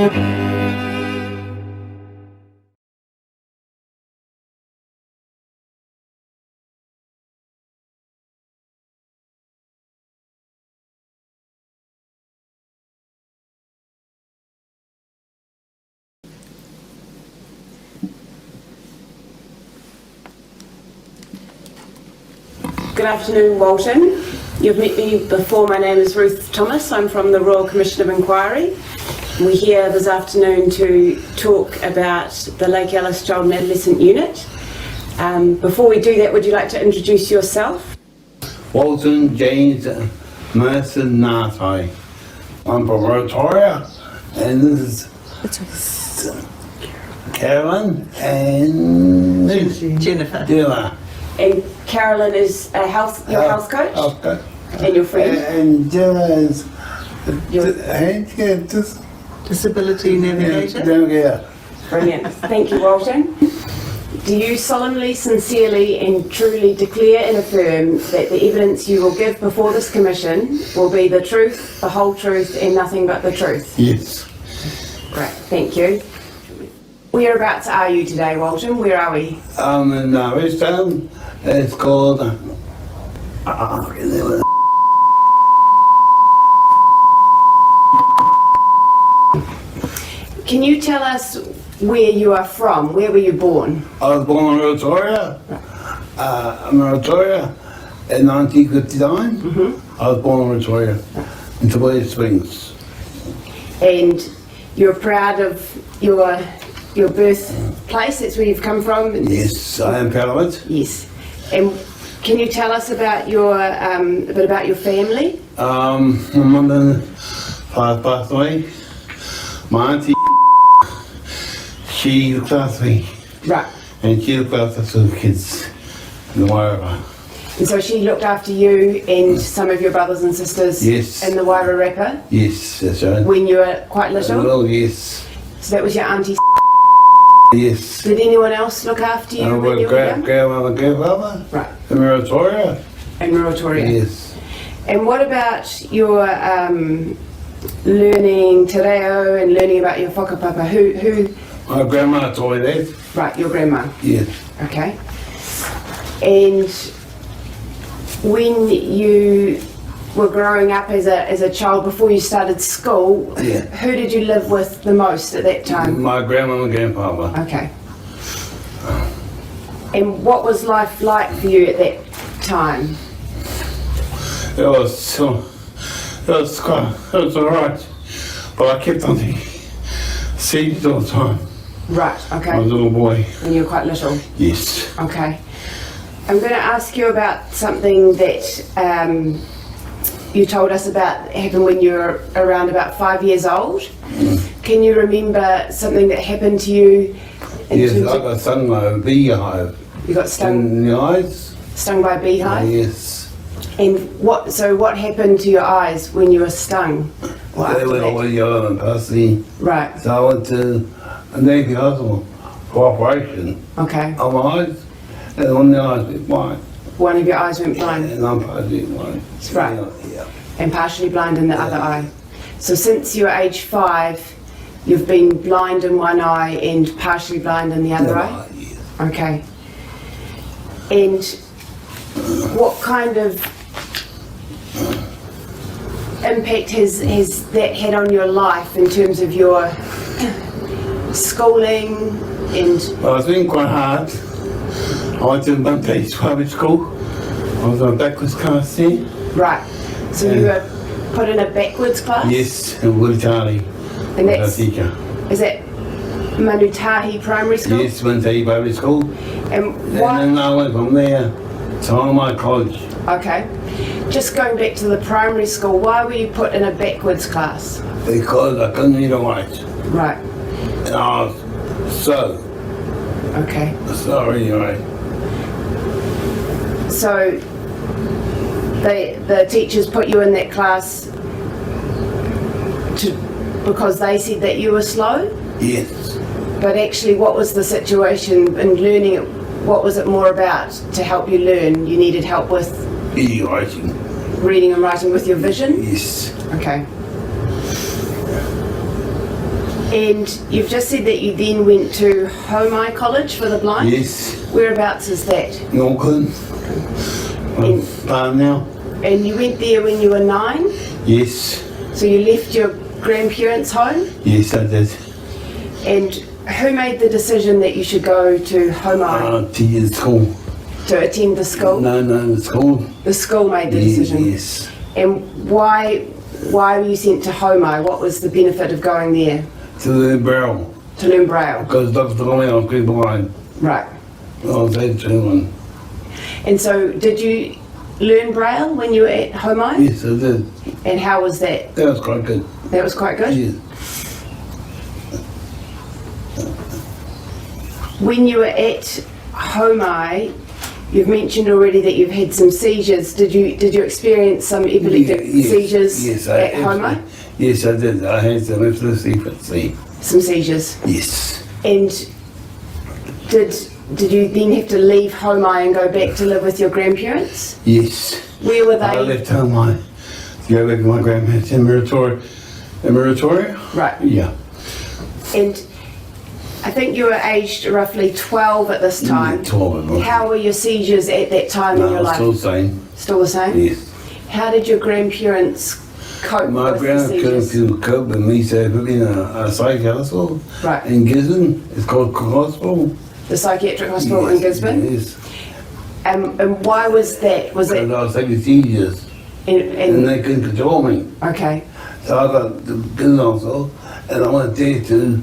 Good afternoon, Walton. You've met me before. My name is Ruth Thomas. I'm from the Royal Commission of Inquiry. We're here this afternoon to talk about the Lake Ellis Child and Adolescent Unit. Before we do that, would you like to introduce yourself? Walton, James, Mathieson, Ngatal. I'm from Victoria, and this is Carolyn and Jennifer. And Carolyn is your health coach? Health coach. And your friend? And Jennifer is Disability Navigator. Yeah. Brilliant. Thank you, Walton. Do you solemnly, sincerely and truly declare and affirm that the evidence you will give before this commission will be the truth, the whole truth and nothing but the truth? Yes. Great, thank you. Whereabouts are you today, Walton? Where are we? In Mathieson. It's called Can you tell us where you are from? Where were you born? I was born in Victoria. Victoria in 1959. I was born in Victoria, in Tobias Springs. And you're proud of your birthplace? That's where you've come from? Yes, I am proud of it. Yes. And can you tell us about your a bit about your family? My mother passed away. My auntie, she looked after me. Right. And she looked after two kids in the Wairarapa. And so she looked after you and some of your brothers and sisters Yes. in the Wairarapa? Yes, that's right. When you were quite little? Well, yes. So that was your auntie? Yes. Did anyone else look after you when you were young? Grandmother and grandfather. Right. In Victoria. In Rotoria? Yes. And what about your learning te reo and learning about your whakapapa? Who? My grandma taught me that. Right, your grandma. Yes. Okay. And when you were growing up as a child before you started school, Yeah. who did you live with the most at that time? My grandma and grandfather. Okay. And what was life like for you at that time? It was alright, but I kept on thinking, seeds all the time. Right, I was okay. a little boy. When you were quite little? Yes. Okay. I'm going to ask you about something that you told us about happened when you were around about 5 years old. Can you remember something that happened to you? Yes, I got stung by a beehive. You got stung In the eyes? by a beehive? Yes. And what happened to your eyes when you were stung? Or They after were that? all yellow and pussy. Right, So I went to a Navy hospital for operation okay. on my eyes, and one of the eyes went blind. One of your eyes went blind And I'm partially blind. Right. Yeah. and partially blind in the other eye. So since you were age 5, you've been blind in one eye and partially blind in the other eye? Yes. Okay. And what kind of impact has that had on your life in terms of your schooling and... Well, it's been quite hard. I went to Monday private school. I was on a backwards class there. Right. So you were put in a backwards class? Yes, in Woodtali. And that's... teacher. Is that Manutahi Primary School? Yes, Monday private school. And And what... then I went from there to my college. Okay. Just going back to the primary school, why were you put in a backwards class? Because I couldn't read or write. Right. And I was so Okay. sorry, right? So the teachers put you in that class because they said that you were slow? Yes. But actually, what was the situation in learning it? What was it more about to help you learn? You needed help with Reading, writing. reading and writing with your vision? Yes. Okay. And you've just said that you then went to Homai College for the blind? Yes. Whereabouts is that? In Auckland. I'm farm now. And you went there when you were 9? Yes. So you left your grandparents' home? Yes, I did. And who made the decision that you should go to Homai To years school. to attend the school? No, the school. The school made the decision? Yes. And why were you sent to Homai? What was the benefit of going there? To the Braille. To learn Braille? Because Dr. Tommy, I was pretty blind. Right. I was 82. And so did you learn Braille when you were at Homai? Yes, I did. And how was that? That was quite good. That was quite good? Yes. When you were at Homai, you've mentioned already that you've had some seizures. Did you experience some epileptic seizures at Homai? Yes, I did. I had some epilepsy. Some seizures. Yes. And did you then have to leave Homai and go back to live with your grandparents? Yes. Where were they? I left Homai to go back with my grandparents in Muratoria. Right. Yeah. And I think you were aged roughly 12 at this time. 12. How were your seizures at that time in your life? Still the same. Still the same? Yes. How did your grandparents cope My with the seizures? grandparents cope with me, so I put me in a psych hospital Right. in Gisborne. It's called Cook Hospital. The psychiatric hospital in Gisborne? Yes. And why was that? Was And it? I was taking seizures, and they couldn't control me. Okay. So I got to Gisborne Hospital, and I went there to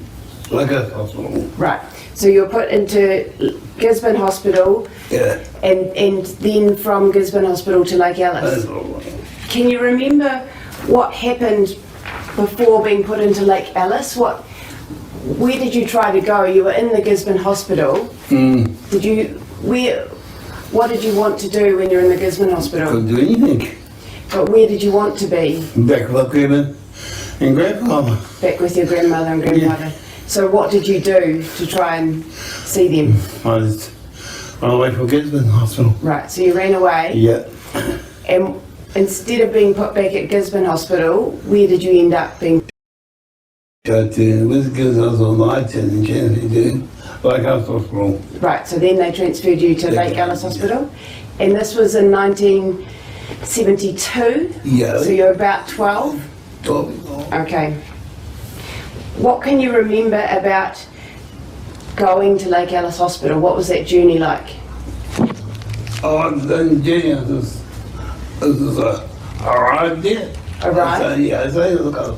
Lucas Hospital. Right. So you were put into Gisborne Hospital, Yeah. and then from Gisborne Hospital to Lake That's Alice. all right. Can you remember what happened before being put into Lake Alice? Where did you try to go? You were in the Gisborne Hospital. What did you want to do when you're in the Gisborne Hospital? Couldn't do anything. But where did you want to be? Back with my grandma and grandfather. Back with your grandmother and grandmother. So what did you do to try and see them? I just ran away from Gisborne Hospital. Right, so you ran away. Yeah. And instead of being put back at Gisborne Hospital, where did you end up being? Got to Gisborne Hospital night and January to Lake Alice Hospital. Right, so then they transferred you to Lake Alice Hospital. And this was in 1972? Yeah. So you're about 12? 12. Okay. What can you remember about going to Lake Alice Hospital? What was that journey like? Oh, then January was arrived there. Arrived? So, yeah, I say, look up.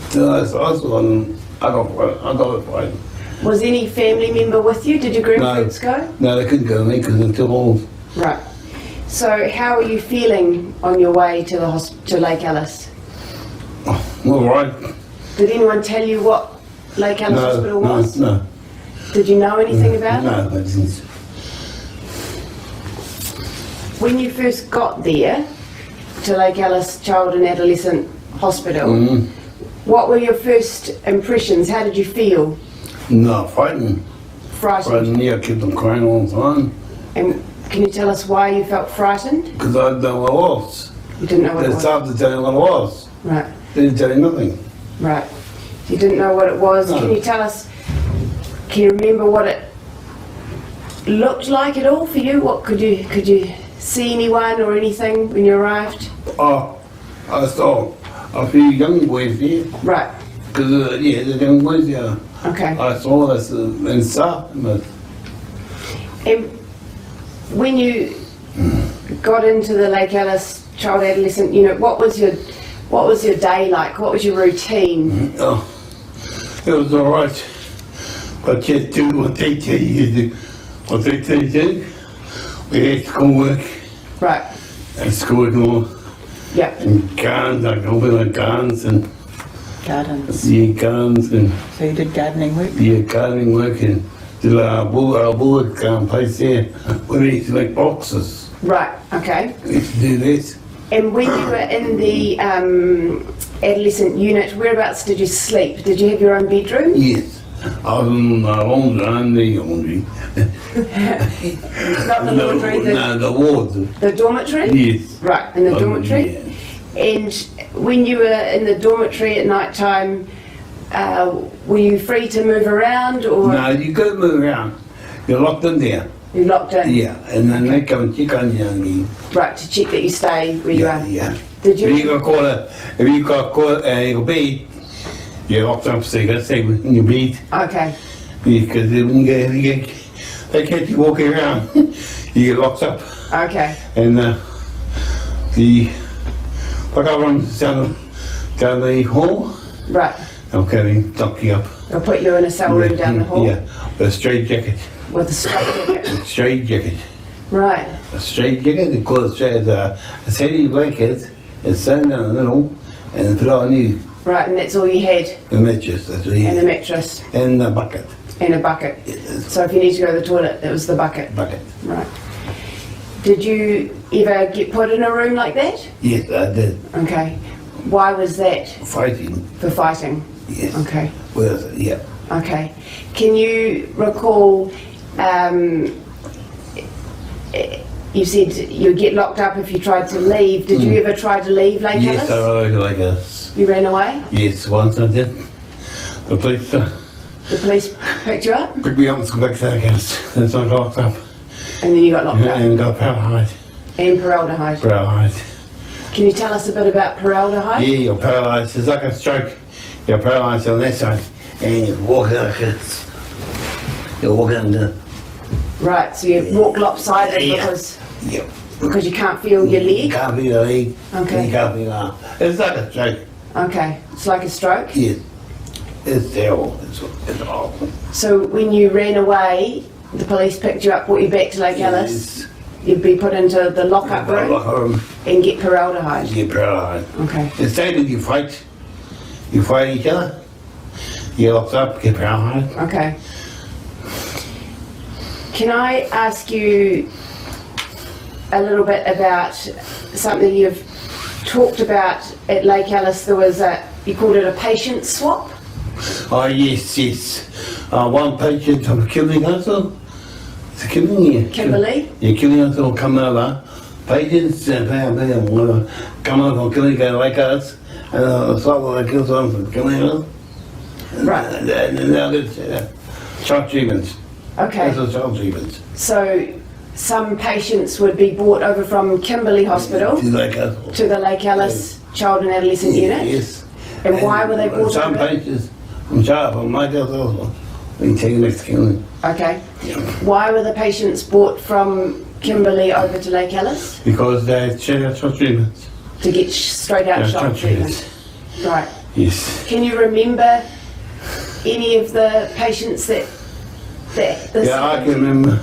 So I was on, I got it fine. Was any family member with you? Did your grandparents go? No, they couldn't go with me because they're too old. Right. So how are you feeling on your way to to Lake Alice? All right. Did anyone tell you what Lake Alice Hospital was? No. Did you know anything about it? No, I didn't. When you first got there to Lake Alice Child and Adolescent Hospital, what were your first impressions? How did you feel? No, frightened. Frightened? Yeah, I kept on crying all the time. And can you tell us why you felt frightened? Because I didn't know what it was. You didn't know what it They was? stopped to tell you what it was. Right, They didn't tell you nothing. right. You didn't know what it was. No. Can you tell us, can you remember what it looked like at all for you? What could you see anyone or anything when you arrived? Oh, I saw a few young boys here. Right, Because, yeah, the young boys here. okay. I saw this in South. And when you got into the Lake Alice Child Adolescent Unit, what was your day like? What was your routine? Oh, it was all right. But just do what they tell you to do. What they tell you to do. We had schoolwork Right, and schoolwork and all. yeah. And gardens, I go with my gardens and Gardens. gardens and So you did gardening work? gardening work and did our bullet place there where we used to make boxes. Right, okay. We used to do this. And when you were in the adolescent unit, whereabouts did you sleep? Did you have your own bedroom? Yes. I was in the laundry. Not the laundry, No, the ward. the dormitory? Yes. Right, in the dormitory? Yeah. And when you were in the dormitory at night time, Were you free to move around, or No, you couldn't move around. You're locked in there. you locked in? Yeah, and then they come and check on you again. Right, to check that you stay where you Yeah, are. yeah. Did you? If you got caught in your bed, you're locked up, so you got to stay in your bed. Okay. Because they catch you walking around, you get locked up. Okay. And the other one's down the hall, Right. they'll come in, lock you up. They'll put you in a cell room down the hall Yeah, with a straight jacket. with a straight jacket. Straight jacket. Right. A straight jacket, they call it straight, a sandy blanket, it's down in the middle, and they put it on you. Right, and that's all you had, The mattress, that's what you and a had. mattress, And the bucket. and a bucket. So if you need to go to the toilet, that was the bucket. Bucket. Right. Did you ever get put in a room like that? Yes, I did. Okay. Why was that? Fighting. For fighting? Yes. Okay. Well, yeah. Okay. Can you recall, you said you get locked up if you tried to leave. Did you ever try to leave Lake Yes, I Ellis? rode like this. You ran away? Yes, once I did. The police The police picked you up? picked me up and come back to the house. That's I got locked up. And then you got locked up? And got paralyzed. And paraldehyde. Paralyzed. Can you tell us a bit about paraldehyde? Yeah, you're paralyzed. It's like a stroke. You're paralyzed on that side. And you're walking like this. You're walking under. Right, so you walk lopsided Yeah. because Yep. you can't feel your You leg? can't feel your leg. Okay. You can't feel your arm. It's like a stroke. Okay, it's like a stroke. Yes. It's terrible. It's awful. So when you ran away, the police picked you up, brought you back to Lake Ellis, Yes. you'd be put into the lockup room Lock room. and get paraldehyde. You get paralyzed. Okay. It's the same when you fight. You fight each other. You get locked up, get paralyzed. Okay. Can I ask you a little bit about something you've talked about at Lake Ellis? There was you called it a patient swap? Oh, yes, yes. One patient from Kiwibank. It's a Kiwibank. Kimberley? Yeah, Kiwibank will come over. Patients come over from Kiwibank to Lake Ellis. And swap will kill someone from Kiwibank. Right. And then they'll get shock treatments. Okay. That's a shock treatment. So some patients would be brought over from Kimberley Hospital To Lake Ellis. to the Lake Ellis Child and Adolescent Unit? Yes. And why were they brought Some over? patients from Lake Ellis also. We take them next to Kiwibank. Okay. Yeah. Why were the patients brought from Kimberley over to Lake Ellis? Because they had shock treatments. To get straight out Yeah, shock treatment? Right. Yes. Can you remember any of the patients that this Yeah, I happened can remember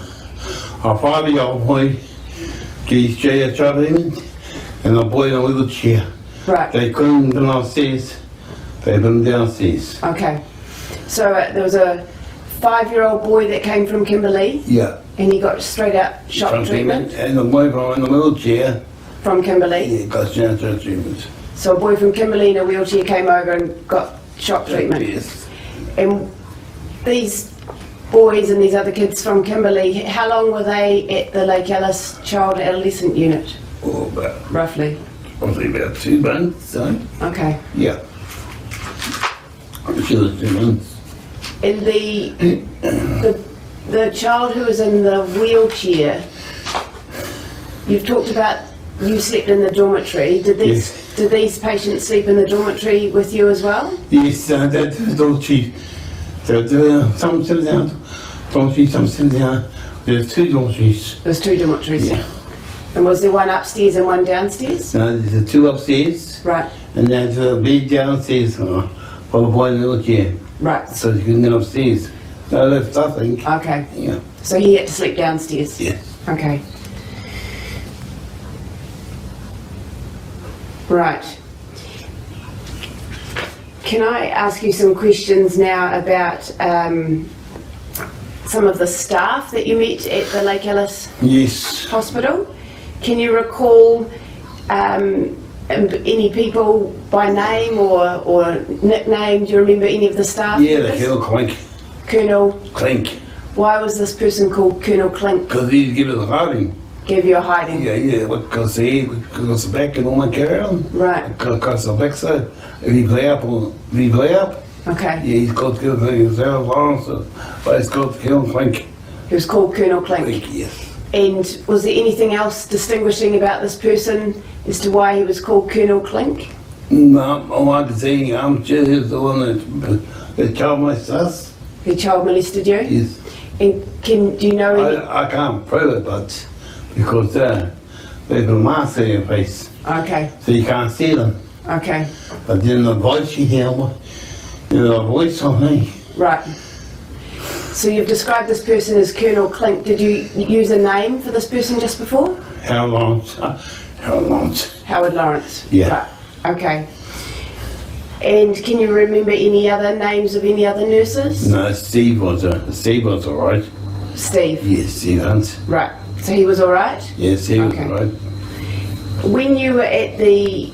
a 5-year-old boy gets straight out treatment and a boy in a wheelchair. to? Right. They couldn't put him upstairs. They put him downstairs. Okay. So there was a 5-year-old boy that came from Kimberley Yeah. and he got straight out shock treatment And the boy from in the wheelchair, from Kimberley. he got straight out treatment. So a boy from Kimberley in a wheelchair came over and got shock treatment. Yes. And these boys and these other kids from Kimberley, how long were they at the Lake Ellis Child Adolescent Unit, Oh, about, roughly? probably about 2 months, so. Okay. Yeah. I'm sure it's 2 months. And the child who was in the wheelchair, you've talked about you slept in the dormitory. Did these patients sleep in the dormitory with you as well? Yes, that dormitory. Some sit down, dormitory, some sit down. There's 2 dormitories. There's 2 dormitories. Yeah. And was there one upstairs and one downstairs? There's 2 upstairs, Right. and there's a bed downstairs for the boy in the wheelchair, Right. so you can get upstairs. No lift, I think. Okay. Yeah. So he had to sleep downstairs? Yes. Okay. Right. Can I ask you some questions now about some of the staff that you met at the Lake Ellis Yes. Hospital? Can you recall any people by name or nickname? Do you remember any of the staff? Yeah, the members? Colonel Clink. Colonel. Clink. Why was this person called Colonel Clink? Because he'd give us a hiding. Gave you a hiding? Yeah, because the head, because the back and all my carry on. Right. Because the backside, if he play up, Okay. Yeah, he's called Colonel Lawrence, but he's called Colonel Clink. He was called Colonel Clink. Clink, yes. And was there anything else distinguishing about this person as to why he was called Colonel Clink? No, all I can say, is the one that child molested us. Who child molested you? Yes. And do you know any? I can't prove it, but because there's a mask on your face, Okay, so you can't see them. okay, But then the voice you hear, the voice on me. right. So you've described this person as Colonel Clink. Did you use a name for this person just before? How long? Howard Lawrence. Yeah. Right. Okay. And can you remember any other names of any other nurses? No, Steve was all right. Steve. Yes, Steve Hunt. Right. So he was all right? Yes, he was Okay. all right. When you were at the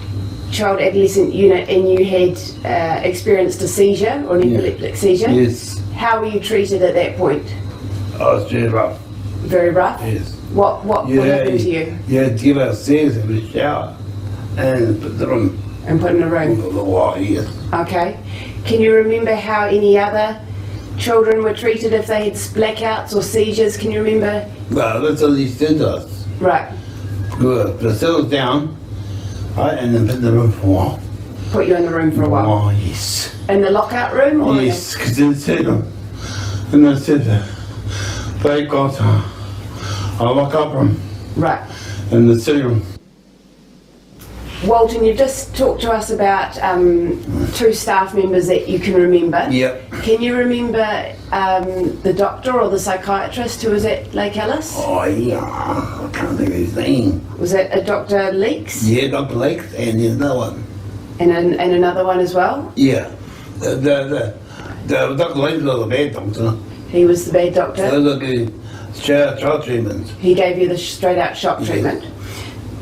child adolescent unit and you had experienced a seizure or an Yeah. epileptic seizure, Yes, how were you treated at that point? I was very rough. Very rough? Yes. What happened to you? You had to give upstairs in the shower and put the room And put in a room? over the wall, yes. Okay. Can you remember how any other children were treated if they had blackouts or seizures? Can you remember? Well, that's what he did to us. Right. Good. Put ourselves down, right, and then put in the room for a while. Put you in the room for a while. Oh, yes. In the lockout room? Or Yes, because they said them. And I said, they got a lock-up room Right. in the city room. Walton, you've just talked to us about two staff members that you can remember. Yep. Can you remember the doctor or the psychiatrist who was at Lake Ellis? Oh, yeah. I can't think of his name. Was it a Dr. Leeks? Yeah, Dr. Lake, and there's another one. And another one as well? Yeah. The Dr. Lake was a bad doctor. He was the bad doctor? They look at child treatment. He gave you the straight out shock Yeah. treatment.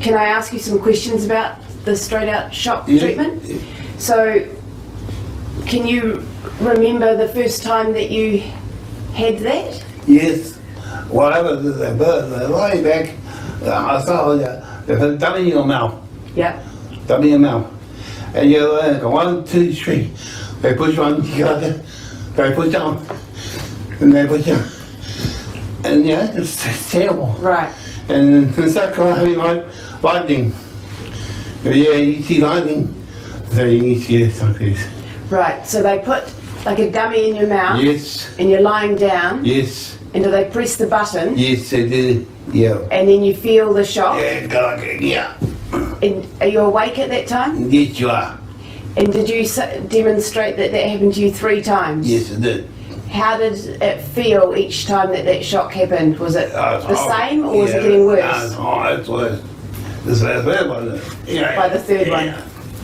Can I ask you some questions about the straight out shock Yeah. treatment? So, can you remember the first time that you had that? Yes. Whatever, they lie back. I saw they put a dummy in your mouth. Yeah. Dummy in your mouth. And you go 1, 2, 3. They push one together. They push down. And they push down. And yeah, it's terrible. Right. And it's like having lightning. Yeah, you see lightning. So you need to get something. Right. So they put like a dummy in your mouth. Yes. And you're lying down. Yes. And do they press the button? Yes, they did. Yeah. And then you feel the shock? Yeah, yeah. And are you awake at that time? Yes, you are. And did you demonstrate that that happened to you 3 times? Yes, it did. How did it feel each time that shock happened? Was it the same or was it getting worse? It's worse. It's bad, wasn't it? Yeah. By the third one?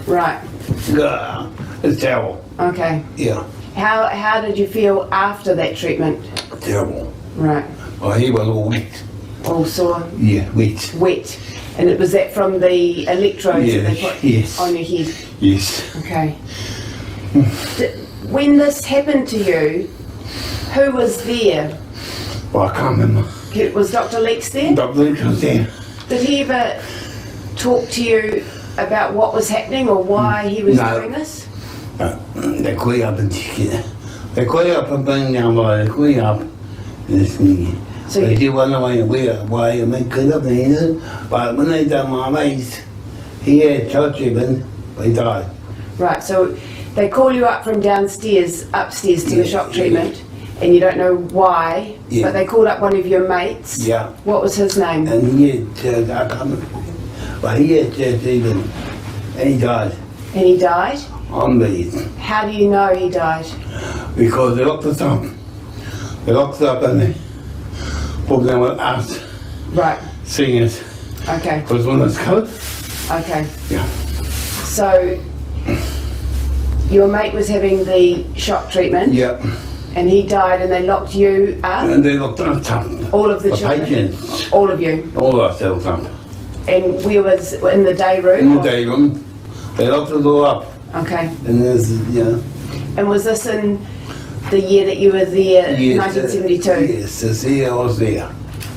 Right. Yeah. It's terrible. Okay. Yeah. How did you feel after that treatment? Terrible. Right. Oh, he was all wet. All sore? Yeah, wet. Wet. And was that from the electrodes that they put Yes. on your head? Yes. Okay. When this happened to you, who was there? Well, I can't remember. Was Dr. Leeks there? Dr. Lynch was there. Did he ever talk to you about what was happening or why he was No. doing this? They clean up and they clean up and bring down by they clean up. So They you, did one way why you make clean up and he did. But when they done my mates, he had child treatment, but he died. right, so they call you up from downstairs, upstairs to the Yeah, shock yeah. treatment, and you don't know why, Yeah. but they called up one of your mates. Yeah. What was his name? And he had, I can't remember. But he had child treatment and he died. And he died? Unbelievable. How do you know he died? Because they locked us up. They locked us up and they put them with us Right, singers. okay, Because when it's cold, okay. yeah. So your mate was having the shock treatment Yeah. and he died and they locked you up? And they locked us up. All of the children? patients. All of you? All ourselves up. And we was in the day room? In the or- day room, they locked us all up. Okay. And there's, And was this in the year that you were there, 1972? Yes, this year I was there.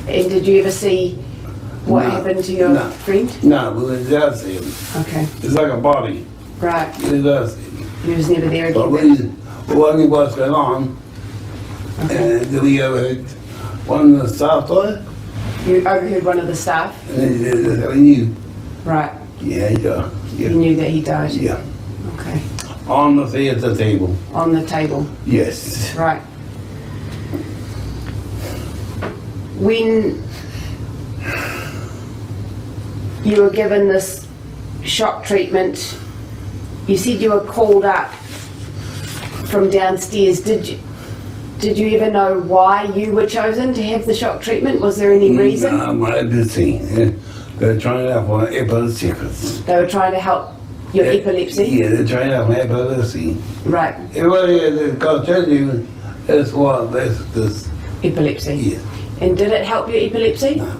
And did you ever see what No, happened to your no. friend? No, we were there seeing him. Okay, It's like a body. right. We were there seeing him. You was never there But again? we wondered what's going on. Okay. And then we overheard one of the staff there, You overheard one of the staff? and they knew. Right. Yeah, yeah, You yeah. knew that he died? Yeah. Okay. On the theatre table. On the table? Yes. Right. When you were given this shock treatment, you said you were called up from downstairs. Did you ever know why you were chosen to have the shock treatment? Was there any reason? My epilepsy. Yeah. They're trying to help my epilepsy. They were trying to help your epilepsy? Yeah, they're trying to help my epilepsy. Right. Everybody has got to tell you that's what this. Epilepsy? Yeah. And did it help your epilepsy? No.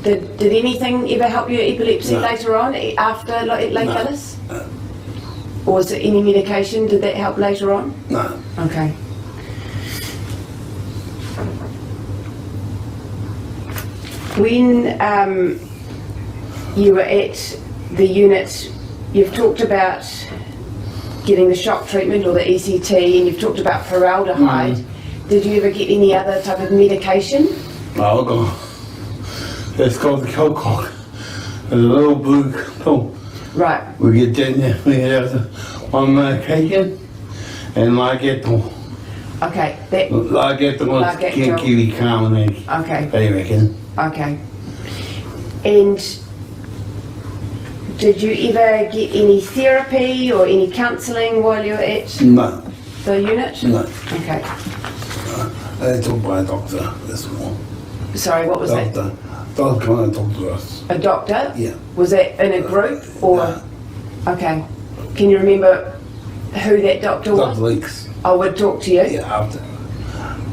Did anything ever help your epilepsy No. later on, after Lake No. Ellis? No. Or was it any medication? Did that help later on? No. Okay. When you were at the unit, you've talked about getting the shock treatment or the ECT, and you've talked about formaldehyde. Did you ever get any other type of medication? I'll go. It's called the Kilcock. There's a little blue pill. Right. We get down there, we have one medication, and I get the Okay. That. most kiwi carbonate. Okay. They reckon. Okay. And did you ever get any therapy or any counselling while you were at No, the unit? no. Okay. They told by a doctor this morning. Sorry, what was that? Doctor come and talk to us. A doctor? Yeah. Was that in a group or? No. Okay. Can you remember who that doctor was? Dr. Leaks. I would talk to you Yeah, after.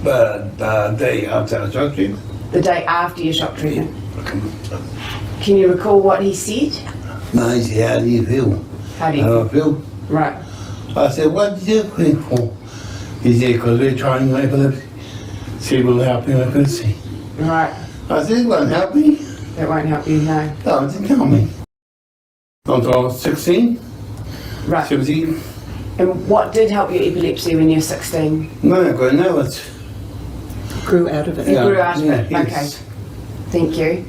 But the day after the shock treatment. the day after your shock treatment. Come on. Can you recall what he said? No, he said, how do you feel? How do you How I feel? Right. I said, what did you think for? He said, because we're trying my epilepsy. See, will help me with epilepsy. Right. I said, it won't help me. That won't help you, no. No, it didn't help me. Until I was 16, Right. 17. And what did help your epilepsy when you were 16? No, I got now it's. Grew out of it. You grew out of it. yes. Okay. Thank you.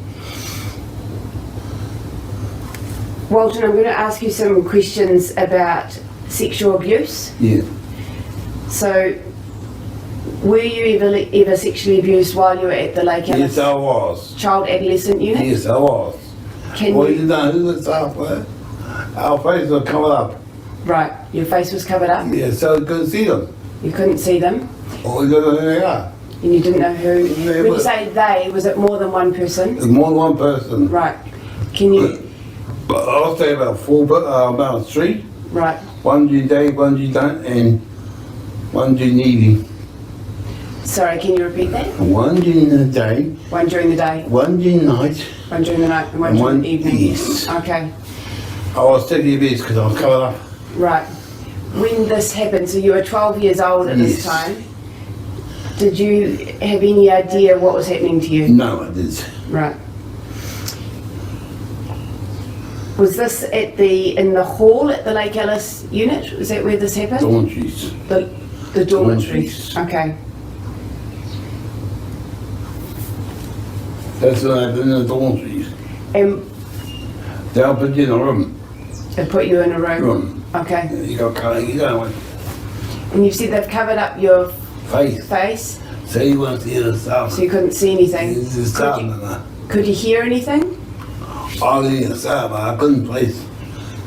Walton, I'm going to ask you some questions about sexual abuse. Yeah. So, were you ever sexually abused while you were at the Lake Ellis Yes, I was. Child Adolescent Unit? Yes, I was. Can Well, you? you know who was up there? Our faces were covered up. Right, your face was covered up. Yeah, so I couldn't see them. You couldn't see them, Or we don't know who they are. and you didn't know who. Yeah, When you but- say they, was it more than one person? There's more than one person. Right. Can you? But I'll say about about three. Right. One during the day, one during the night, and one during the evening. Sorry, can you repeat that? One during the day, One during the day, one during the night, one during the night, and one and during one the evening. yes. Okay. I was taking a bit because I was covered up. Right. When this happened, so you were 12 years old at this Yes. time. Did you have any idea what was happening to you? No, I didn't. Right. Was this in the hall at the Lake Ellis unit? Was that where this happened? Dormitories. The dormitories. Dormitories. Okay. That's what happened in the dormitories. And They'll put you in a room. they put you in a room. Room. Okay. You got colour, you don't want And you said they've covered up your face. face, So you want to hear the sound. so you couldn't see anything. It's the sound and that. Could you hear anything? I didn't hear the sound, but I couldn't place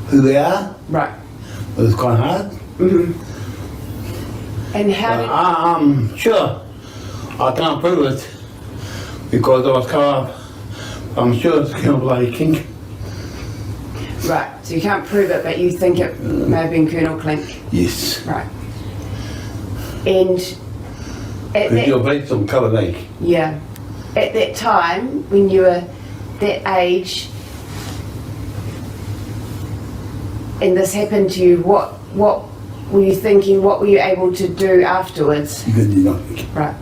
who they are. Right. It was quite hard. And how But did? I'm sure I can't prove it because I was covered up. I'm sure it's kind of like kink. Right. So you can't prove it, but you think it may have been Colonel Clink. Yes. Right. And at Because you're that, based on Colour Lake. yeah, at that time when you were that age, and this happened to you, what were you thinking? What were you able to do afterwards? You couldn't do nothing. Right.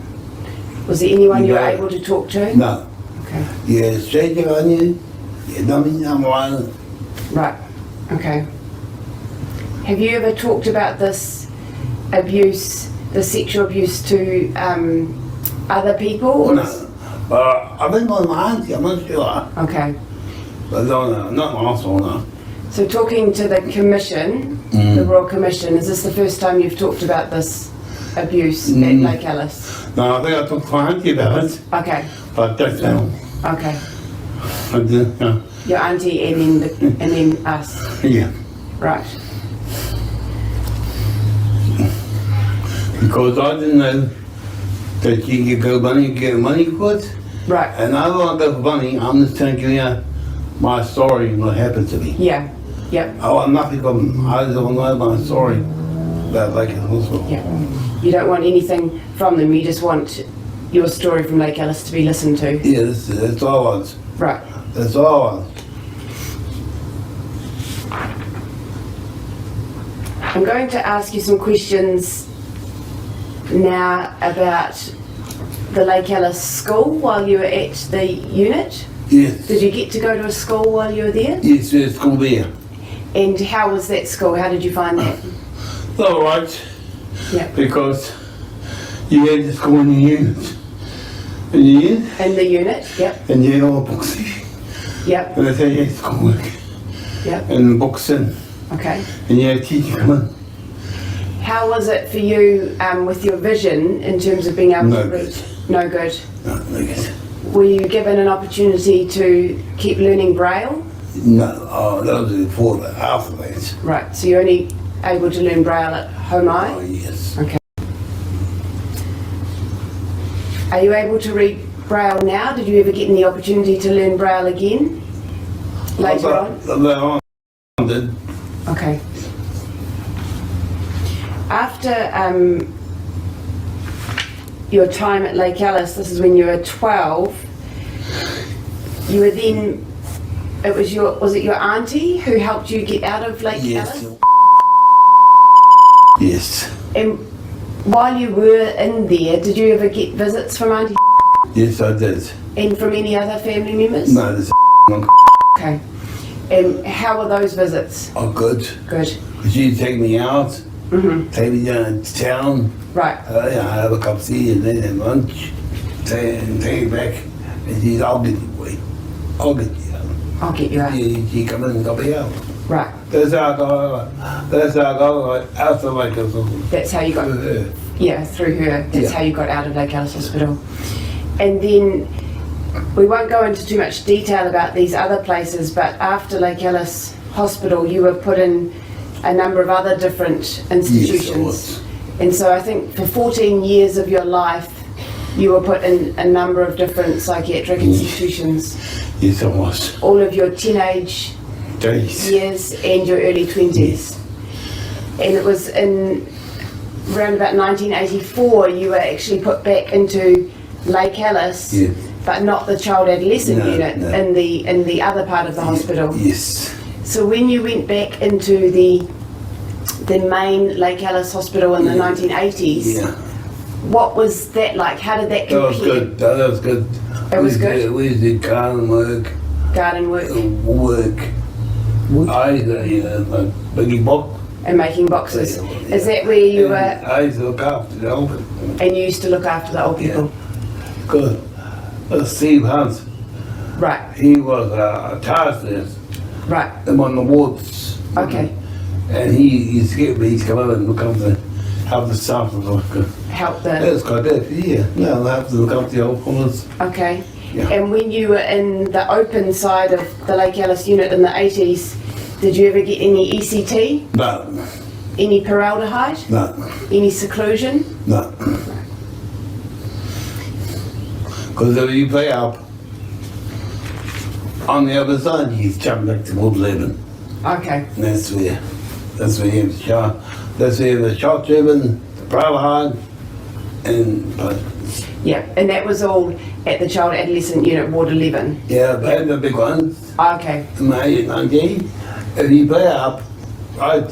Was there anyone you were No. able to talk to? No. Okay. Yeah, stranger on you. Yeah, nothing, I'm wild. Right. Okay. Have you ever talked about this abuse, the sexual abuse to other people? Or No. I think my auntie, I'm not sure. Okay. But no, not my household, no. So talking to the Commission, the Royal Commission, is this the first time you've talked about this abuse at Lake Alice? No, I think I talked to my auntie about it, Okay, but that's now. okay. I did, yeah. Your auntie and then us. Yeah. Right. Because I didn't know that you could go money, get money for it. Right. And I don't want to go for money, I'm just telling you my story and what happened to me. Yeah. Yep. I want nothing from them. I just want to know my story about Lake Alice Hospital. Yeah. You don't want anything from them. You just want your story from Lake Alice to be listened to. Yeah, that's all I want. Right. That's all I want. I'm going to ask you some questions now about the Lake Alice school while you were at the unit. Yes. Did you get to go to a school while you were there? Yes, there's school there. And how was that school? How did you find that? It's all right. Yeah. Because you had the school in the unit. In the unit, In the unit? Yep. and you had all the books there. Yep. And that's how you had schoolwork. Yep. And the books in. Okay. And you had a teacher come in. How was it for you with your vision in terms of being able No to read? good. No good. No, no good. Were you given an opportunity to keep learning Braille? No, oh, that was before that, after that. Right, so you're only able to learn Braille at home Oh, eye? yes. Okay. Are you able to read Braille now? Did you ever get any opportunity to learn Braille again later on? Later on, I did. Okay. After your time at Lake Alice, this is when you were 12, you were then, was it your auntie who helped you get out of Lake Yes. Alice? Yes. And while you were in there, did you ever get visits from Auntie Yes, I did. and from any other family members? No, this Okay. And how were those visits? are good. Good. She'd take me out, Mm-hmm. take me down to town, Right. have a cup of tea and then have lunch, take it back, and she'd, I'll get you away. I'll get you out. I'll get you out. She come in and got me out. Right. That's how I got, out of Lake Alice. That's how you got, yeah, through her. That's Yeah. how you got out of Lake Alice Hospital. And then, we won't go into too much detail about these other places, but after Lake Alice Hospital, you were put in a number of other different institutions. Yes, I was. And so I think for 14 years of your life, you were put in a number of different psychiatric institutions. Yes, I was. All of your teenage Days. years and your early 20s. And it was in around about 1984 you were actually put back into Lake Alice, Yes. but not the child adolescent No, unit, no. in the other part of the hospital. Yes. So when you went back into the main Lake Alice Hospital in the 1980s, Yeah. what was that like? How did that That compare? was good. That was good. It was good? We did garden work, Garden work I like biggie box. and making boxes. Yeah. Is that where you And were, I used to look after the old people. and you used to look after the old people? Good. Steve Hunt, Right, he was a task nurse right, in one of the wards. okay. And he's come over and look after, help the staff and look. Help the, That's quite good, yeah. No, I have to look after the old fellas. okay. Yeah. And when you were in the open side of the Lake Alice unit in the 80s, did you ever get any ECT, No, any paraldehyde, no, any seclusion? no. Because if you play up on the other side, you jump back to Wood 11. Okay, And that's where you have the shot. That's where the shot driven, the paraldehyde, and yeah, and that was all at the child adolescent unit, Ward 11? yeah, but the big ones. Okay, In my 19, if you play up, right,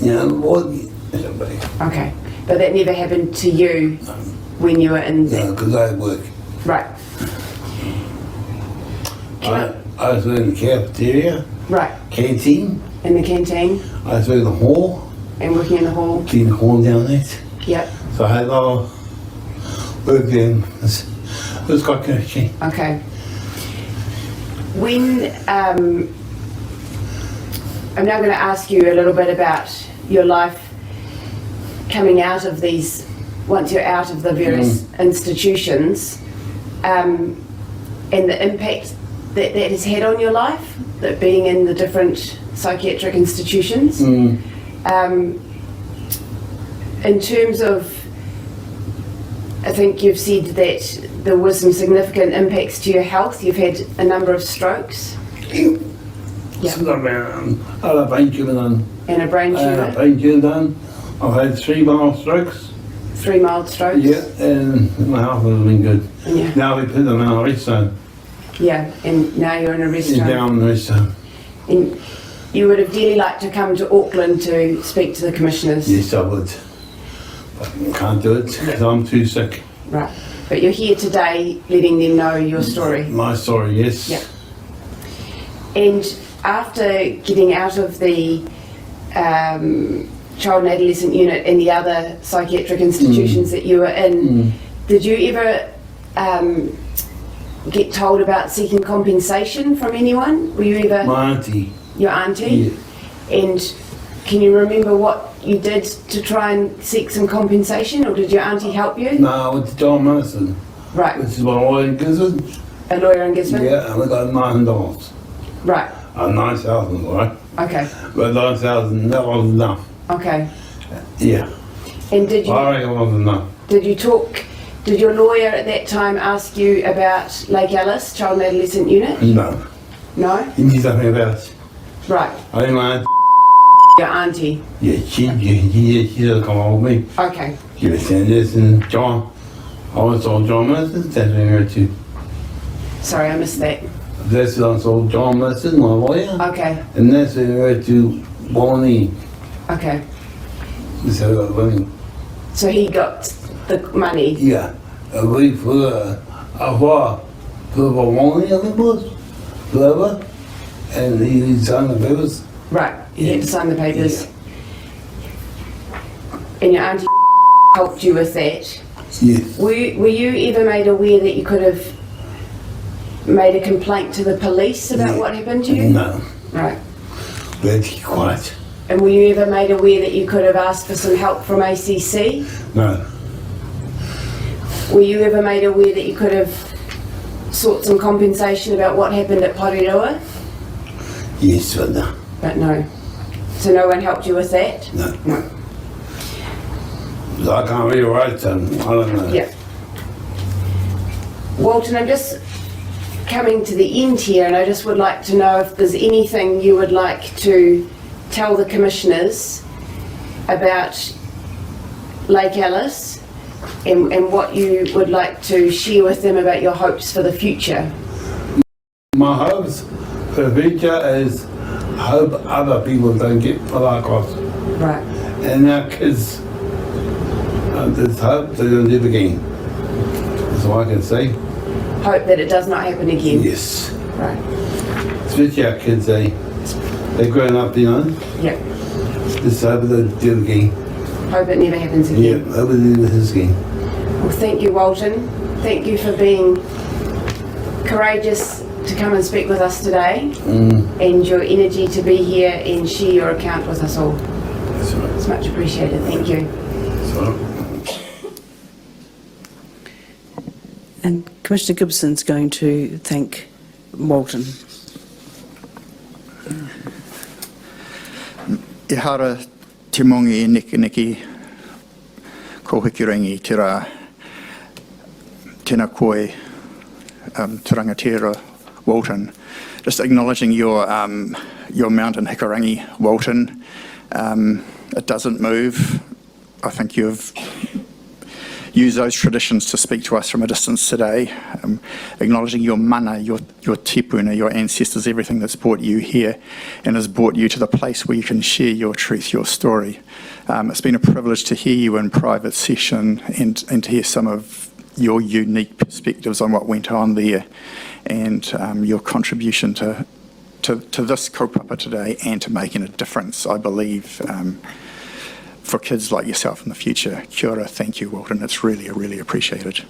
what, okay. But that never happened to you when you were in there? because I work. Right. I was in the cafeteria, Right, canteen, in the canteen? I was in the hall, And working in the hall? Clean the hall down there. Yep. So I had a lot of work there. It was quite good actually. Okay. When, I'm now going to ask you a little bit about your life coming out of these, once you're out of the various institutions, and the impact that has had on your life, that being in the different psychiatric institutions. In terms of, I think you've said that there was some significant impacts to your health. You've had a number of strokes. Yeah. Yeah. I had a brain tumour done. And a brain I had a tumour. brain tumour done. I've had 3 mild strokes. 3 mild strokes. Yeah, and my health has been good. Yeah. Now we put them in a rest home. Yeah, and now you're in a rest home. Down in the rest home. And you would have dearly liked to come to Auckland to speak to the commissioners. Yes, I would. But I can't do it because I'm too sick. Right. But you're here today letting them know your story. My story, yes. Yeah. And after getting out of the child and adolescent unit and the other psychiatric institutions that you were in, did you ever get told about seeking compensation from anyone? Were you ever... My auntie. Your auntie? Yeah. And can you remember what you did to try and seek some compensation, or did your auntie help you? No, I went to John Mathieson, Right. which is what I in Gisborne. A lawyer in Gisborne? Yeah, and I got $900. Right. 9,000, right? Okay. But 9,000, that wasn't enough. Okay. Yeah. And did I reckon it wasn't enough. did your lawyer at that time ask you about Lake Alice, Child and Adolescent Unit? No. No? He knew something about it. Right. I think my aunt, Your auntie? yeah, she doesn't come on with me. Okay. She was saying this and John. I was told John Mathieson, that's when I heard too. Sorry, I missed that. That's when I told John Mathieson, my lawyer. Okay. And that's when I heard to Walton. Okay. So I got the money. So he got the money? Yeah. I waited for Walton, I think it was. Whoever. And he signed the papers. Right. You had to sign the papers. And your auntie helped you with that? Yes. Were you ever made aware that you could have made a complaint to the police about what happened to you? No. Right. We had to keep quiet. And were you ever made aware that you could have asked for some help from ACC? No. Were you ever made aware that you could have sought some compensation about what happened at Porirua? Yes, but no. But no. So no one helped you with that? No. No. I can't read or write, so I don't know. Yeah. Walton, I'm just coming to the end here, and I just would like to know if there's anything you would like to tell the commissioners about Lake Alice and what you would like to share with them about your hopes for the future. My hopes for the future is I hope other people don't get put across. Right. And our kids, just hope they don't do it again. That's all I can say. Hope that it does not happen again. Yes. Right. Especially our kids, they're growing up, you know. Yeah. Just hope they don't do it again. Hope it never happens Yeah, again. hope they do this again. Well, thank you, Walton. Thank you for being courageous to come and speak with us today, and your energy to be here and share your account with us all. That's all right. It's much appreciated. Thank you. That's all right. And Commissioner Gibson's going to thank Walton. E hara te mongi niki ko hikirangi te rā tēnā koe te rangatira Walton. Just acknowledging your mountain hikarangi, Walton. It doesn't move. I think you've used those traditions to speak to us from a distance today. Acknowledging your mana, your tipuna, your ancestors, everything that's brought you here and has brought you to the place where you can share your truth, your story. It's been a privilege to hear you in private session and to hear some of your unique perspectives on what went on there, and your contribution to this kaupapa today and to making a difference, I believe, for kids like yourself in the future. Kia ora, thank you, Walton. It's really, really appreciated.